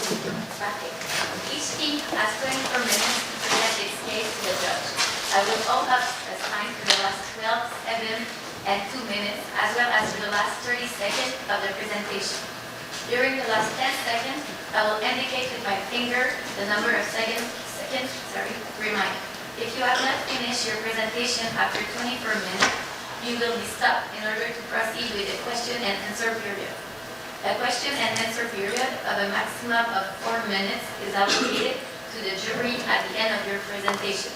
traffic. Each team has 24 minutes to present its case to the judge. I will all up as time for the last 12, 7, and 2 minutes, as well as for the last 30 seconds of the presentation. During the last 10 seconds, I will indicate with my finger the number of seconds, remind. If you have not finished your presentation after 24 minutes, you will be stopped in order to proceed with the question and answer period. A question and answer period of a maximum of 4 minutes is allocated to the jury at the end of your presentation.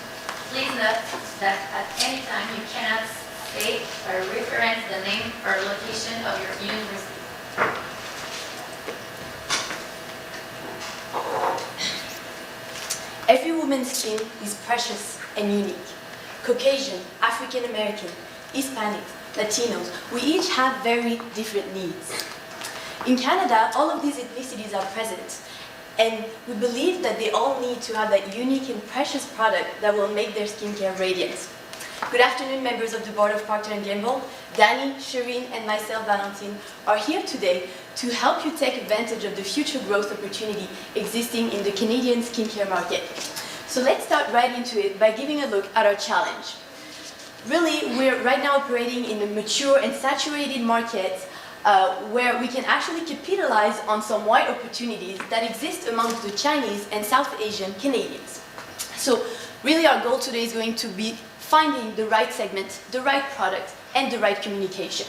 Please note that at any time you cannot state or reference the name or location of your university. Every woman's skin is precious and unique. Caucasian, African American, Hispanic, Latinos, we each have very different needs. In Canada, all of these ethnicities are present, and we believe that they all need to have that unique and precious product that will make their skincare radiant. Good afternoon, members of the Board of Procter & Gamble. Danny, Shireen, and myself, Valentine, are here today to help you take advantage of the future growth opportunity existing in the Canadian skincare market. So let's start right into it by giving a look at our challenge. Really, we're right now operating in a mature and saturated market where we can actually capitalize on some wide opportunities that exist amongst the Chinese and South Asian Canadians. So really our goal today is going to be finding the right segment, the right product, and the right communication.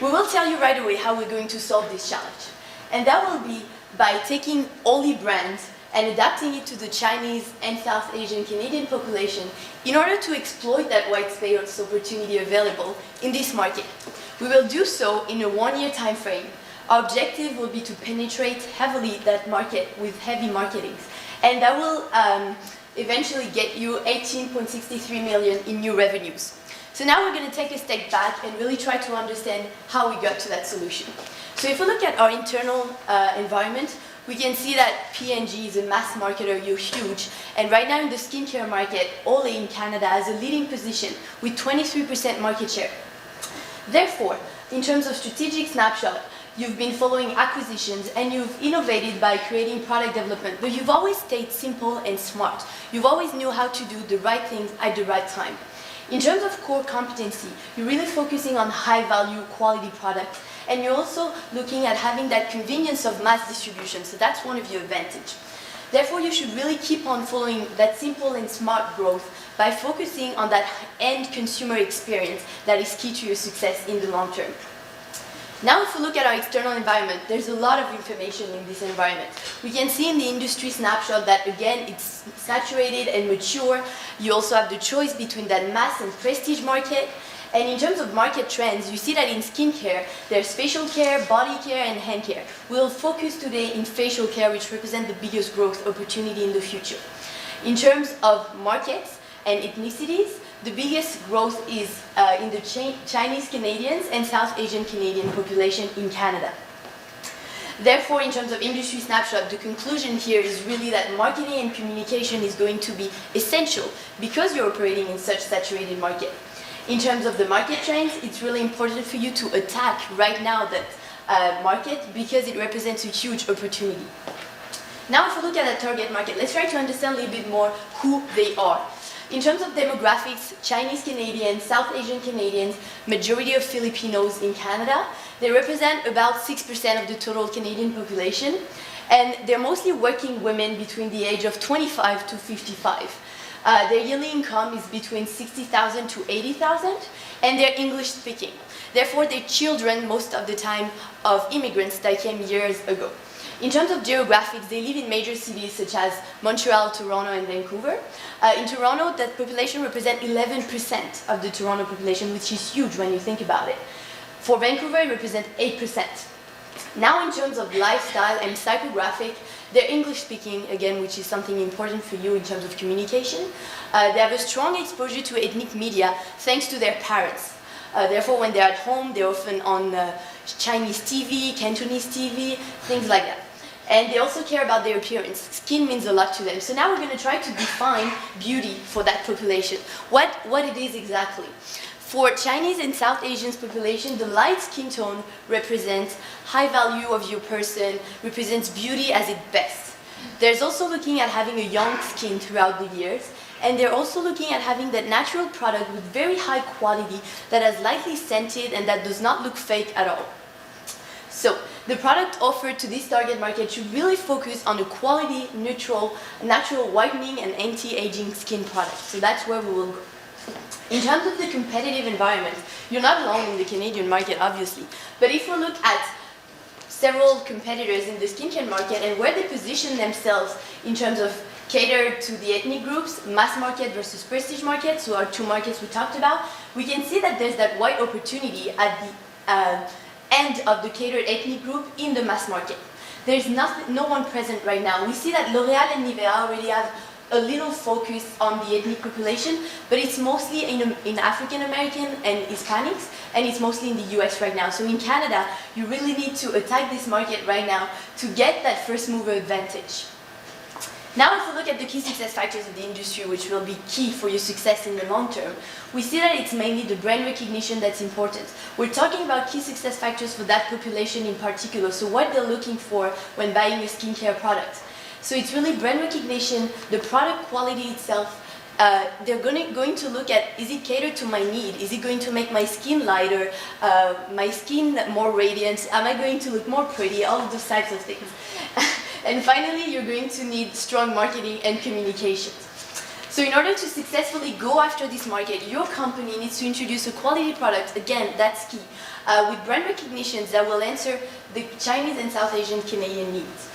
We will tell you right away how we're going to solve this challenge. And that will be by taking Oli brands and adapting it to the Chinese and South Asian Canadian population in order to exploit that white space opportunity available in this market. We will do so in a 1-year time frame. Our objective will be to penetrate heavily that market with heavy marketing. And that will eventually get you 18.63 million in new revenues. So now we're going to take a step back and really try to understand how we got to that solution. So if we look at our internal environment, we can see that P&G is a mass marketer, you're huge. And right now in the skincare market, Olay in Canada has a leading position with 23% market share. Therefore, in terms of strategic snapshot, you've been following acquisitions and you've innovated by creating product development, but you've always stayed simple and smart. You've always knew how to do the right things at the right time. In terms of core competency, you're really focusing on high-value, quality products, and you're also looking at having that convenience of mass distribution, so that's one of your advantages. Therefore, you should really keep on following that simple and smart growth by focusing on that end consumer experience that is key to your success in the long term. Now if we look at our external environment, there's a lot of information in this environment. We can see in the industry snapshot that again, it's saturated and mature. You also have the choice between that mass and prestige market. And in terms of market trends, you see that in skincare, there's facial care, body care, and hand care. We'll focus today in facial care, which represents the biggest growth opportunity in the future. In terms of markets and ethnicities, the biggest growth is in the Chinese Canadians and South Asian Canadian population in Canada. Therefore, in terms of industry snapshot, the conclusion here is really that marketing and communication is going to be essential because you're operating in such saturated market. In terms of the market trends, it's really important for you to attack right now that market because it represents a huge opportunity. Now, if we look at the target market, let's try to understand a little bit more who they are. In terms of demographics, Chinese Canadians, South Asian Canadians, majority of Filipinos in Canada, they represent about 6% of the total Canadian population, and they're mostly working women between the age of 25 to 55. Their yearly income is between 60,000 to 80,000, and they're English speaking. Therefore, they're children most of the time of immigrants that came years ago. In terms of geographics, they live in major cities such as Montreal, Toronto, and Vancouver. In Toronto, that population represents 11% of the Toronto population, which is huge when you think about it. For Vancouver, it represents 8%. Now, in terms of lifestyle and psychographic, they're English speaking, again, which is something important for you in terms of communication. They have a strong exposure to ethnic media thanks to their parents. Therefore, when they're at home, they're often on Chinese TV, Cantonese TV, things like that. And they also care about their appearance. Skin means a lot to them. So now we're going to try to define beauty for that population. What it is exactly. For Chinese and South Asian population, the light skin tone represents high value of your person, represents beauty as its best. There's also looking at having a young skin throughout the years, and they're also looking at having that natural product with very high quality that is lightly scented and that does not look fake at all. So, the product offered to this target market should really focus on a quality, neutral, natural whitening and anti-aging skin product. So that's where we will go. In terms of the competitive environment, you're not alone in the Canadian market, obviously. But if we look at several competitors in the skincare market and where they position themselves in terms of cater to the ethnic groups, mass market versus prestige market, so our two markets we talked about, we can see that there's that wide opportunity at the end of the catered ethnic group in the mass market. There's no one present right now. We see that L'Oréal and Nivea already have a little focus on the ethnic population, but it's mostly in African American and Hispanics, and it's mostly in the US right now. So in Canada, you really need to attack this market right now to get that first mover advantage. Now if we look at the key success factors of the industry, which will be key for your success in the long term, we see that it's mainly the brand recognition that's important. We're talking about key success factors for that population in particular, so what they're looking for when buying a skincare product. So it's really brand recognition, the product quality itself. They're going to look at, is it catered to my need? Is it going to make my skin lighter, my skin more radiant? Am I going to look more pretty? All of those types of things. And finally, you're going to need strong marketing and communications. So in order to successfully go after this market, your company needs to introduce a quality product. Again, that's key. With brand recognitions that will answer the Chinese and South Asian Canadian needs.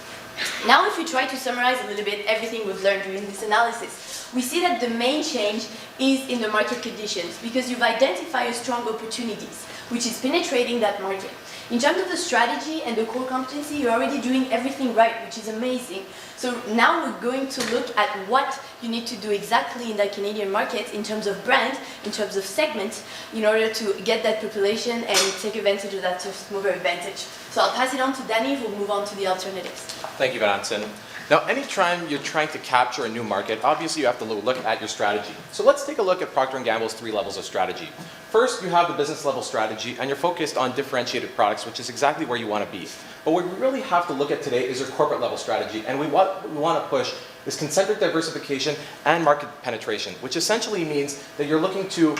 Now if we try to summarize a little bit everything we've learned during this analysis, we see that the main change is in the market conditions because you've identified strong opportunities, which is penetrating that market. In terms of the strategy and the core competency, you're already doing everything right, which is amazing. So now we're going to look at what you need to do exactly in that Canadian market in terms of brand, in terms of segment, in order to get that population and take advantage of that first mover advantage. So I'll pass it on to Danny, who will move on to the alternatives. Thank you, Valentin. Now, anytime you're trying to capture a new market, obviously you have to look at your strategy. So let's take a look at Procter & Gamble's 3 levels of strategy. First, you have the business level strategy, and you're focused on differentiated products, which is exactly where you want to be. But what we really have to look at today is your corporate level strategy, and what we want to push is concentric diversification and market penetration, which essentially means that you're looking to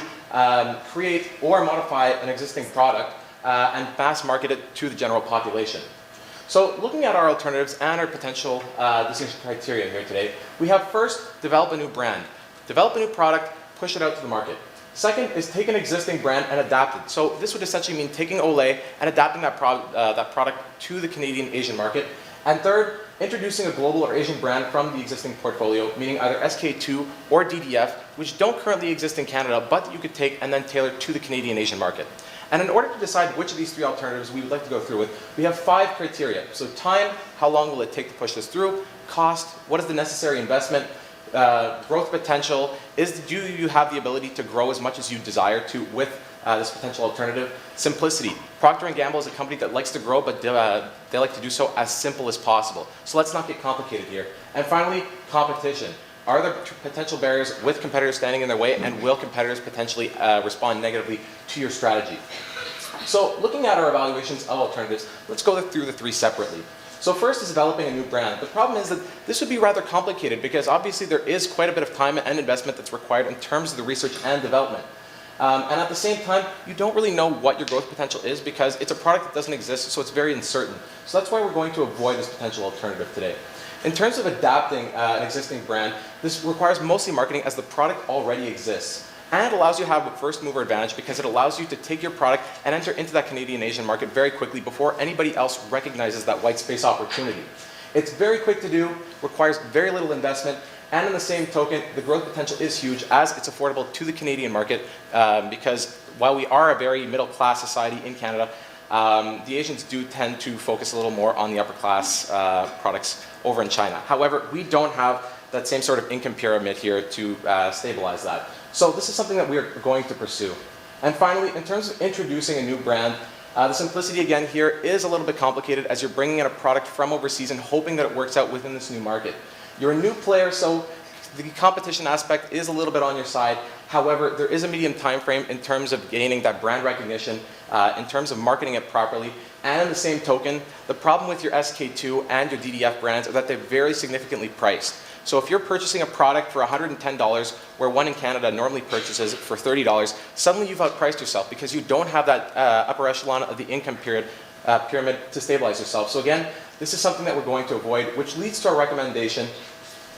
create or modify an existing product and mass market it to the general population. So looking at our alternatives and our potential decision criteria here today, we have first, develop a new brand. Develop a new product, push it out to the market. Second is take an existing brand and adapt it. So this would essentially mean taking Olay and adapting that product to the Canadian Asian market. And third, introducing a global or Asian brand from the existing portfolio, meaning either SK2 or DDF, which don't currently exist in Canada, but that you could take and then tailor to the Canadian Asian market. And in order to decide which of these 3 alternatives we would like to go through with, we have 5 criteria. So time, how long will it take to push this through? Cost, what is the necessary investment? Growth potential, do you have the ability to grow as much as you desire to with this potential alternative? Simplicity. Procter & Gamble is a company that likes to grow, but they like to do so as simple as possible. So let's not get complicated here. And finally, competition. Are there potential barriers with competitors standing in their way, and will competitors potentially respond negatively to your strategy? So looking at our evaluations of alternatives, let's go through the 3 separately. So first is developing a new brand. The problem is that this would be rather complicated because obviously there is quite a bit of time and investment that's required in terms of the research and development. And at the same time, you don't really know what your growth potential is because it's a product that doesn't exist, so it's very uncertain. So that's why we're going to avoid this potential alternative today. In terms of adapting an existing brand, this requires mostly marketing as the product already exists. And it allows you to have a first mover advantage because it allows you to take your product and enter into that Canadian Asian market very quickly before anybody else recognizes that white space opportunity. It's very quick to do, requires very little investment, and in the same token, the growth potential is huge as it's affordable to the Canadian market because while we are a very middle class society in Canada, the Asians do tend to focus a little more on the upper class products over in China. However, we don't have that same sort of income pyramid here to stabilize that. So this is something that we are going to pursue. And finally, in terms of introducing a new brand, the simplicity again here is a little bit complicated as you're bringing in a product from overseas and hoping that it works out within this new market. You're a new player, so the competition aspect is a little bit on your side. However, there is a medium time frame in terms of gaining that brand recognition, in terms of marketing it properly. And in the same token, the problem with your SK2 and your DDF brands are that they're very significantly priced. So if you're purchasing a product for $110, where one in Canada normally purchases for $30, suddenly you've outpriced yourself because you don't have that upper echelon of the income pyramid to stabilize yourself. So again, this is something that we're going to avoid, which leads to our recommendation.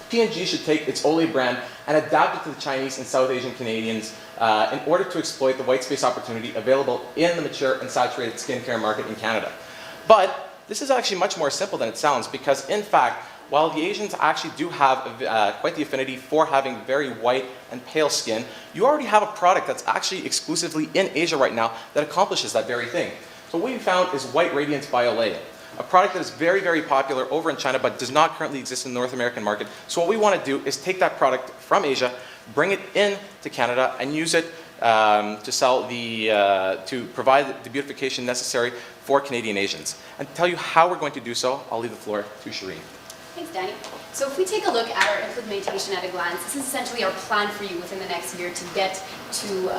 P&G should take its Olay brand and adapt it to the Chinese and South Asian Canadians in order to exploit the white space opportunity available in the mature and saturated skincare market in Canada. But this is actually much more simple than it sounds, because in fact, while the Asians actually do have quite the affinity for having very white and pale skin, you already have a product that's actually exclusively in Asia right now that accomplishes that very thing. So what we found is White Radiance by Olay, a product that is very, very popular over in China but does not currently exist in the North American market. So what we want to do is take that product from Asia, bring it in to Canada, and use it to provide the beautification necessary for Canadian Asians. And to tell you how we're going to do so, I'll leave the floor to Shireen. Thanks, Danny. So if we take a look at our implementation at a glance, this is essentially our plan for you within the next year to get to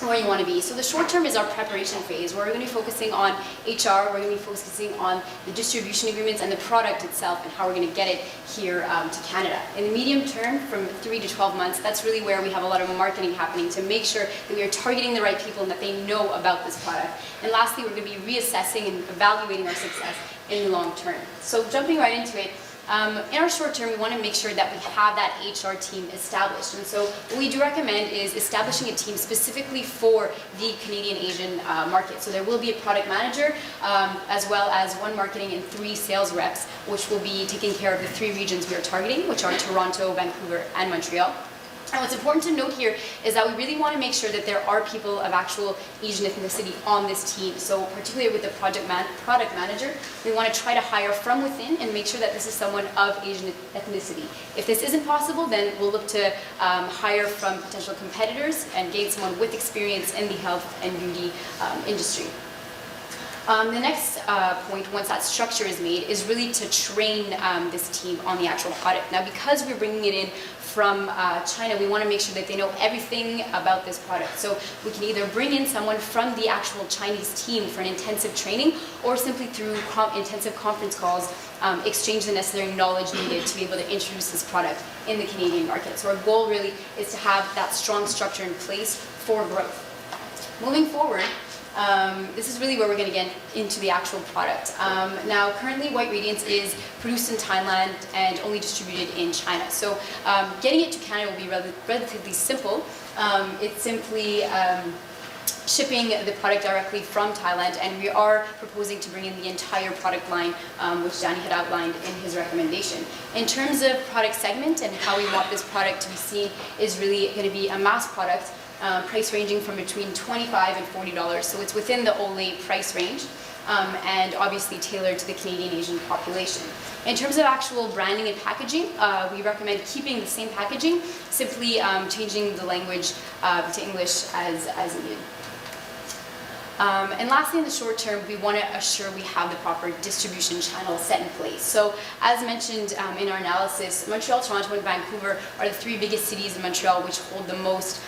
where you want to be. So the short term is our preparation phase, where we're going to be focusing on HR, we're going to be focusing on the distribution agreements and the product itself and how we're going to get it here to Canada. In the medium term, from 3 to 12 months, that's really where we have a lot of marketing happening to make sure that we are targeting the right people and that they know about this product. And lastly, we're going to be reassessing and evaluating our success in the long term. So jumping right into it, in our short term, we want to make sure that we have that HR team established. And so what we do recommend is establishing a team specifically for the Canadian Asian market. So there will be a product manager, as well as 1 marketing and 3 sales reps, which will be taking care of the 3 regions we are targeting, which are Toronto, Vancouver, and Montreal. And what's important to note here is that we really want to make sure that there are people of actual Asian ethnicity on this team. So particularly with the product manager, we want to try to hire from within and make sure that this is someone of Asian ethnicity. If this isn't possible, then we'll look to hire from potential competitors and gain someone with experience in the health and beauty industry. The next point, once that structure is made, is really to train this team on the actual product. Now, because we're bringing it in from China, we want to make sure that they know everything about this product. So we can either bring in someone from the actual Chinese team for an intensive training, or simply through intensive conference calls, exchange the necessary knowledge needed to be able to introduce this product in the Canadian market. So our goal really is to have that strong structure in place for growth. Moving forward, this is really where we're going to get into the actual product. Now, currently, White Radiance is produced in Thailand and only distributed in China. So getting it to Canada will be relatively simple. It's simply shipping the product directly from Thailand, and we are proposing to bring in the entire product line, which Danny had outlined in his recommendation. In terms of product segment and how we want this product to be seen, is really going to be a mass product. Price ranging from between $25 and $40, so it's within the Olay price range, and obviously tailored to the Canadian Asian population. In terms of actual branding and packaging, we recommend keeping the same packaging, simply changing the language to English as needed. And lastly, in the short term, we want to assure we have the proper distribution channel set in place. So as mentioned in our analysis, Montreal, Toronto, and Vancouver are the 3 biggest cities in Montreal which hold the most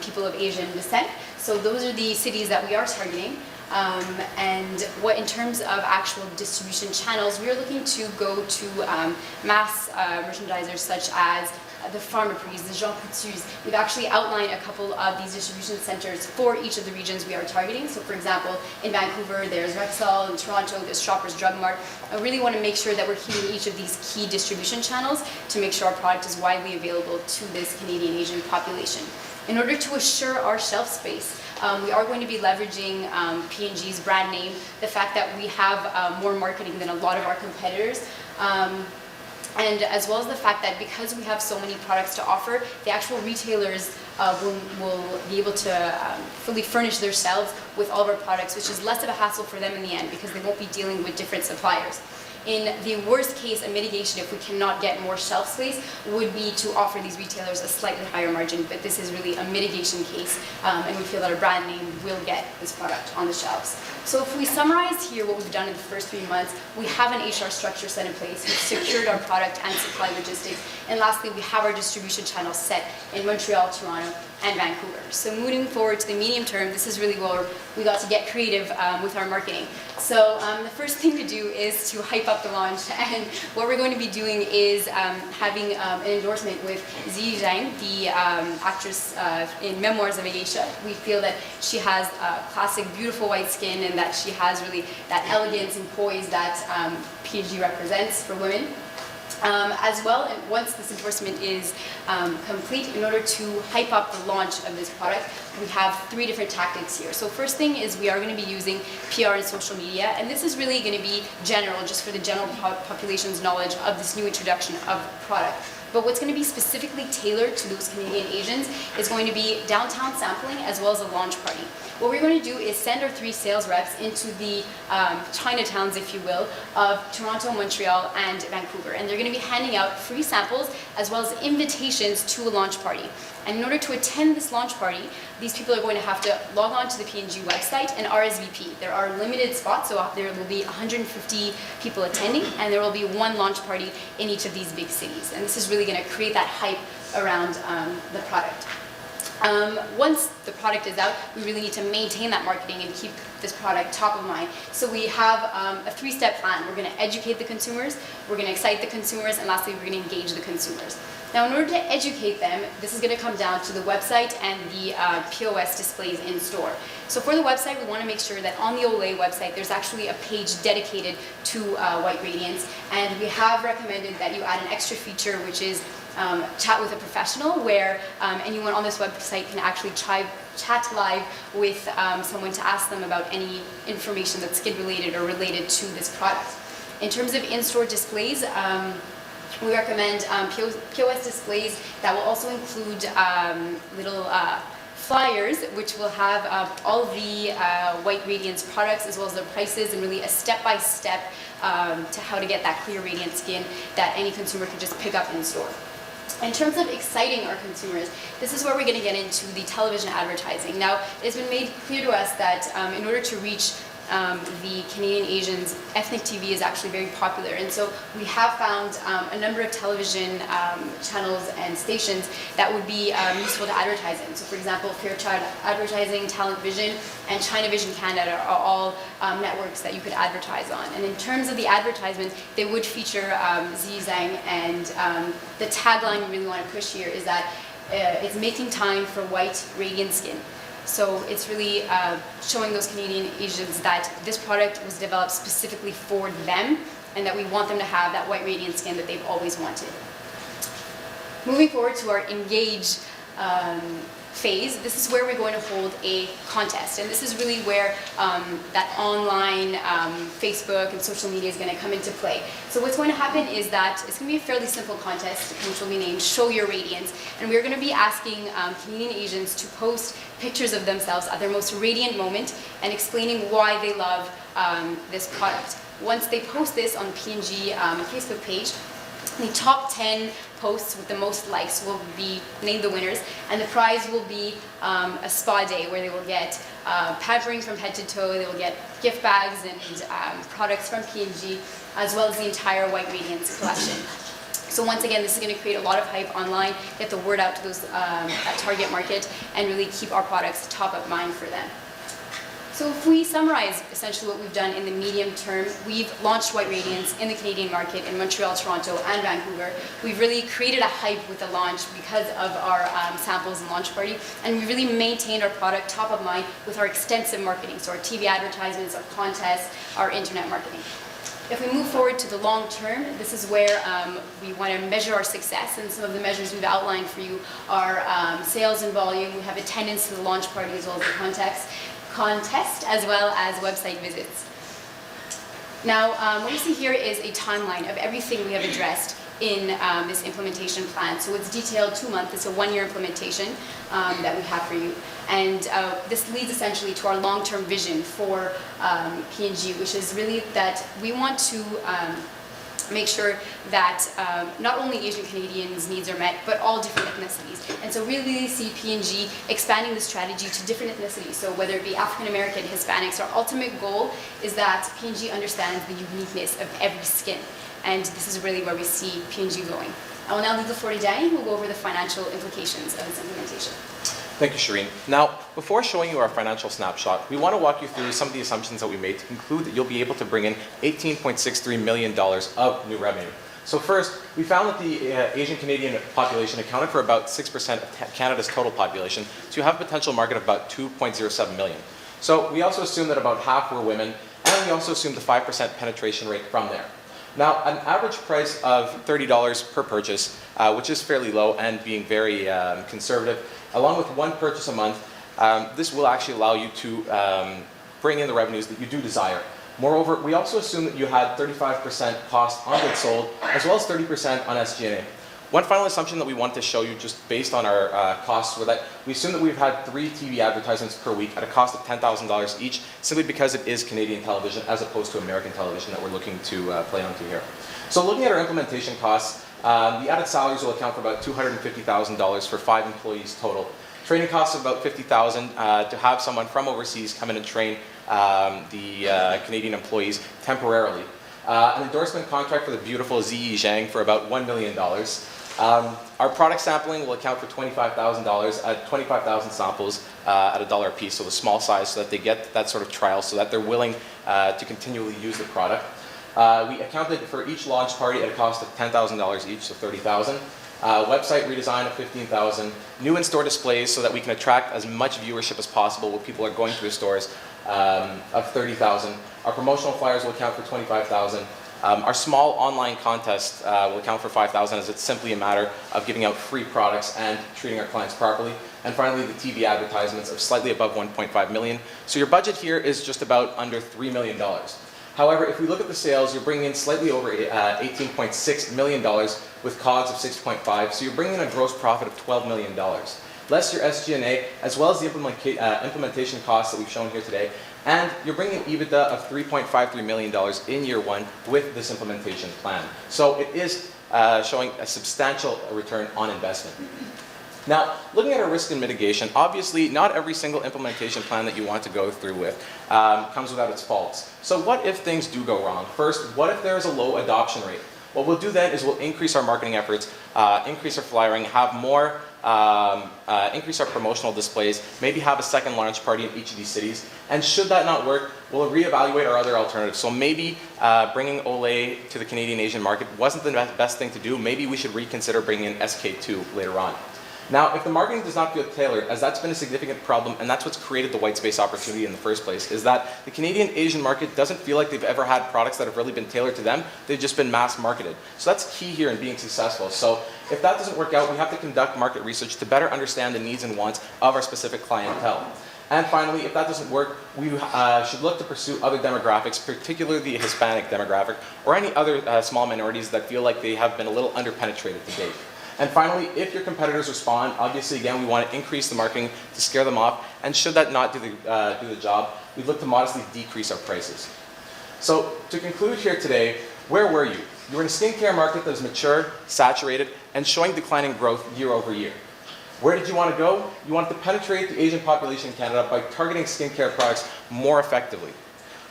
people of Asian descent. So those are the cities that we are targeting. And what in terms of actual distribution channels, we are looking to go to mass merchandisers such as the Pharmaprix, the Jean Coutu's. We've actually outlined a couple of these distribution centers for each of the regions we are targeting. So for example, in Vancouver, there's Rexall, in Toronto, there's Shoppers Drug Mart. I really want to make sure that we're hitting each of these key distribution channels to make sure our product is widely available to this Canadian Asian population. In order to assure our shelf space, we are going to be leveraging P&G's brand name, the fact that we have more marketing than a lot of our competitors, and as well as the fact that because we have so many products to offer, the actual retailers will be able to fully furnish their shelves with all of our products, which is less of a hassle for them in the end because they won't be dealing with different suppliers. In the worst case, a mitigation, if we cannot get more shelf space, would be to offer these retailers a slightly higher margin, but this is really a mitigation case, and we feel that our brand name will get this product on the shelves. So if we summarize here what we've done in the first 3 months, we have an HR structure set in place, we've secured our product and supply logistics, and lastly, we have our distribution channels set in Montreal, Toronto, and Vancouver. So moving forward to the medium term, this is really where we got to get creative with our marketing. So the first thing to do is to hype up the launch, and what we're going to be doing is having an endorsement with Ziyi Zhang, the actress in Memoirs of a Geisha. We feel that she has classic, beautiful white skin, and that she has really that elegance and poise that P&G represents for women. As well, and once this endorsement is complete, in order to hype up the launch of this product, we have 3 different tactics here. So first thing is we are going to be using PR and social media, and this is really going to be general, just for the general population's knowledge of this new introduction of the product. But what's going to be specifically tailored to those Canadian Asians is going to be downtown sampling as well as a launch party. What we're going to do is send our 3 sales reps into the Chinatowns, if you will, of Toronto, Montreal, and Vancouver. And they're going to be handing out free samples as well as invitations to a launch party. And in order to attend this launch party, these people are going to have to log on to the P&G website and RSVP. There are limited spots, so there will be 150 people attending, and there will be 1 launch party in each of these big cities. And this is really going to create that hype around the product. Once the product is out, we really need to maintain that marketing and keep this product top of mind. So we have a 3-step plan. We're going to educate the consumers, we're going to excite the consumers, and lastly, we're going to engage the consumers. Now, in order to educate them, this is going to come down to the website and the POS displays in store. So for the website, we want to make sure that on the Olay website, there's actually a page dedicated to white radiance, and we have recommended that you add an extra feature, which is chat with a professional, where anyone on this website can actually chat live with someone to ask them about any information that's skin related or related to this product. In terms of in-store displays, we recommend POS displays that will also include little flyers, which will have all of the White Radiance products as well as their prices, and really a step-by-step to how to get that clear radiant skin that any consumer can just pick up in store. In terms of exciting our consumers, this is where we're going to get into the television advertising. Now, it's been made clear to us that in order to reach the Canadian Asians, ethnic TV is actually very popular, and so we have found a number of television channels and stations that would be useful to advertise in. So for example, Fairchild Advertising, Talent Vision, and China Vision Canada are all networks that you could advertise on. And in terms of the advertisement, they would feature Ziyi Zhang, and the tagline we really want to push here is that it's making time for white, radiant skin. So it's really showing those Canadian Asians that this product was developed specifically for them, and that we want them to have that white radiant skin that they've always wanted. Moving forward to our engage phase, this is where we're going to hold a contest, and this is really where that online Facebook and social media is going to come into play. So what's going to happen is that it's going to be a fairly simple contest, which will be named Show Your Radiance, and we're going to be asking Canadian Asians to post pictures of themselves at their most radiant moment and explaining why they love this product. Once they post this on P&G Facebook page, the top 10 posts with the most likes will be named the winners, and the prize will be a spa day where they will get pampering from head to toe, they will get gift bags and products from P&G, as well as the entire White Radiance collection. So once again, this is going to create a lot of hype online, get the word out to those that target market, and really keep our products top of mind for them. So if we summarize essentially what we've done in the medium term, we've launched White Radiance in the Canadian market in Montreal, Toronto, and Vancouver. We've really created a hype with the launch because of our samples and launch party, and we really maintained our product top of mind with our extensive marketing, so our TV advertisements, our contests, our internet marketing. If we move forward to the long term, this is where we want to measure our success, and some of the measures we've outlined for you are sales and volume. We have attendance to the launch party as well as the contest, as well as website visits. Now, what you see here is a timeline of everything we have addressed in this implementation plan. So it's detailed 2 months, it's a 1-year implementation that we have for you. And this leads essentially to our long-term vision for P&G, which is really that we want to make sure that not only Asian Canadians' needs are met, but all different ethnicities. And so we really see P&G expanding the strategy to different ethnicities. So whether it be African American, Hispanics, our ultimate goal is that P&G understands the uniqueness of every skin. And this is really where we see P&G going. I will now leave the floor to Danny, who will go over the financial implications of this implementation. Thank you, Shireen. Now, before showing you our financial snapshot, we want to walk you through some of the assumptions that we made to conclude that you'll be able to bring in $18.63 million of new revenue. So first, we found that the Asian Canadian population accounted for about 6% of Canada's total population, so you have a potential market of about 2.07 million. So we also assumed that about half were women, and we also assumed a 5% penetration rate from there. Now, an average price of $30 per purchase, which is fairly low and being very conservative, along with one purchase a month, this will actually allow you to bring in the revenues that you do desire. Moreover, we also assume that you had 35% cost on goods sold, as well as 30% on SG&A. One final assumption that we wanted to show you, just based on our costs, were that we assume that we've had 3 TV advertisements per week at a cost of $10,000 each, simply because it is Canadian television as opposed to American television that we're looking to play onto here. So looking at our implementation costs, the added salaries will account for about $250,000 for 5 employees total. Training costs of about $50,000 to have someone from overseas come in and train the Canadian employees temporarily. An endorsement contract for the beautiful Ziyi Zhang for about $1 million. Our product sampling will account for $25,000 at 25,000 samples at $1 a piece, so the small size, so that they get that sort of trial, so that they're willing to continually use the product. We accounted for each launch party at a cost of $10,000 each, so $30,000. Website redesign of $15,000. New in-store displays so that we can attract as much viewership as possible when people are going through the stores of $30,000. Our promotional flyers will account for $25,000. Our small online contest will account for $5,000, as it's simply a matter of giving out free products and treating our clients properly. And finally, the TV advertisements of slightly above $1.5 million. So your budget here is just about under $3 million. However, if we look at the sales, you're bringing in slightly over $18.6 million with COGS of 6.5, so you're bringing in a gross profit of $12 million. Less your SG&A, as well as the implementation costs that we've shown here today, and you're bringing EBITDA of $3.53 million in year 1 with this implementation plan. So it is showing a substantial return on investment. Now, looking at our risk and mitigation, obviously not every single implementation plan that you want to go through with comes without its faults. So what if things do go wrong? First, what if there's a low adoption rate? What we'll do then is we'll increase our marketing efforts, increase our flyering, have more, increase our promotional displays, maybe have a second launch party in each of these cities. And should that not work, we'll reevaluate our other alternatives. So maybe bringing Olay to the Canadian Asian market wasn't the best thing to do. Maybe we should reconsider bringing in SK2 later on. Now, if the marketing does not feel tailored, as that's been a significant problem, and that's what's created the white space opportunity in the first place, is that the Canadian Asian market doesn't feel like they've ever had products that have really been tailored to them. They've just been mass marketed. So that's key here in being successful. So if that doesn't work out, we have to conduct market research to better understand the needs and wants of our specific clientele. And finally, if that doesn't work, we should look to pursue other demographics, particularly the Hispanic demographic, or any other small minorities that feel like they have been a little underpenetrated to date. And finally, if your competitors respond, obviously again, we want to increase the marketing to scare them off, and should that not do the job, we look to modestly decrease our prices. So to conclude here today, where were you? You were in a skincare market that is mature, saturated, and showing declining growth year over year. Where did you want to go? You wanted to penetrate the Asian population in Canada by targeting skincare products more effectively.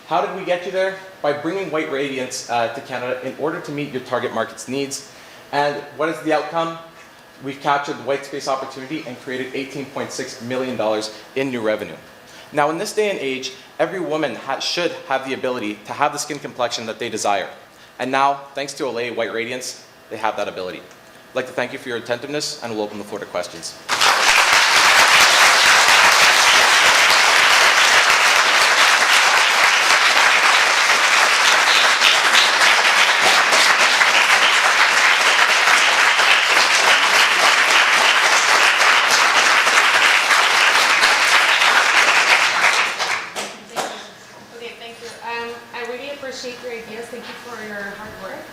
How did we get you there? By bringing white radiance to Canada in order to meet your target market's needs. And what is the outcome? We've captured the white space opportunity and created $18.6 million in new revenue. Now, in this day and age, every woman should have the ability to have the skin complexion that they desire. And now, thanks to Olay White Radiance, they have that ability. I'd like to thank you for your attentiveness, and we'll open the floor to questions. Your ideas. Thank you for your hard work.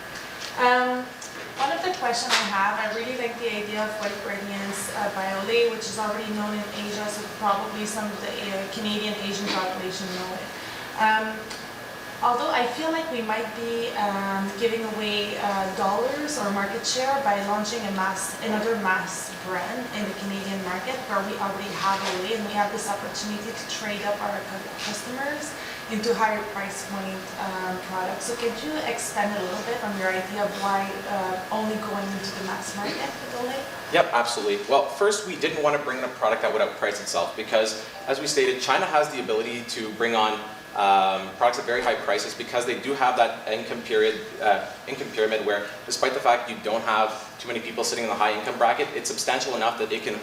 One of the questions I have, I really like the idea of white radiance by Olay, which is already known in Asia, so probably some of the Canadian Asian population know it. although I feel like we might be giving away dollars or market share by launching another mass brand in the Canadian market where we already have Olay, and we have this opportunity to trade up our customers into higher price point products. So could you expand a little bit on your idea of why only going into the mass market with Olay? Yep, absolutely. Well, first, we didn't want to bring in a product that would outprice itself because, as we stated, China has the ability to bring on products at very high prices because they do have that income pyramid where, despite the fact you don't have too many people sitting in the high income bracket, it's substantial enough that it can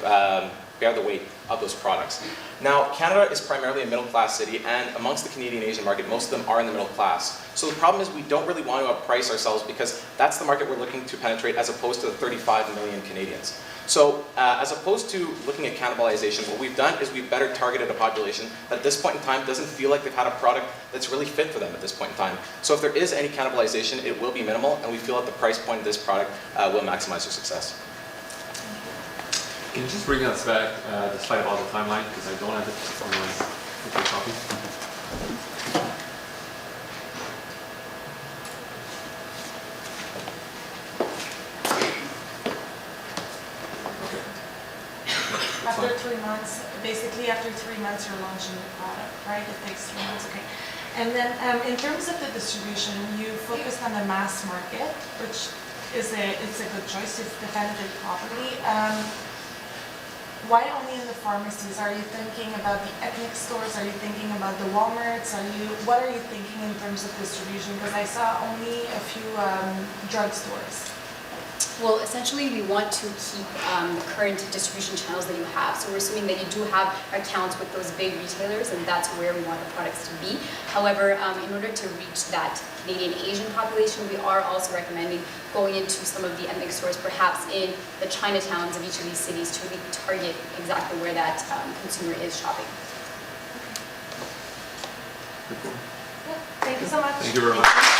bear the weight of those products. Now, Canada is primarily a middle class city, and amongst the Canadian Asian market, most of them are in the middle class. So the problem is we don't really want to outprice ourselves because that's the market we're looking to penetrate as opposed to the 35 million Canadians. So as opposed to looking at cannibalization, what we've done is we've better targeted a population that at this point in time doesn't feel like they've had a product that's really fit for them at this point in time. So if there is any cannibalization, it will be minimal, and we feel that the price point of this product will maximize their success. Can you just bring us back the slide about the timeline, because I don't have it on my copy. After 3 months, basically after 3 months you're launching the product, right? It takes 3 months, okay. And then in terms of the distribution, you focused on the mass market, which is it's a good choice. You've defended it properly. Why only in the pharmacies? Are you thinking about the ethnic stores? Are you thinking about the Walmarts? What are you thinking in terms of distribution? Because I saw only a few drugstores. Well, essentially, we want to keep the current distribution channels that you have. So we're assuming that you do have accounts with those big retailers, and that's where we want the products to be. However, in order to reach that Canadian Asian population, we are also recommending going into some of the ethnic stores, perhaps in the Chinatowns of each of these cities, to really target exactly where that consumer is shopping. Thank you so much. Thank you very much.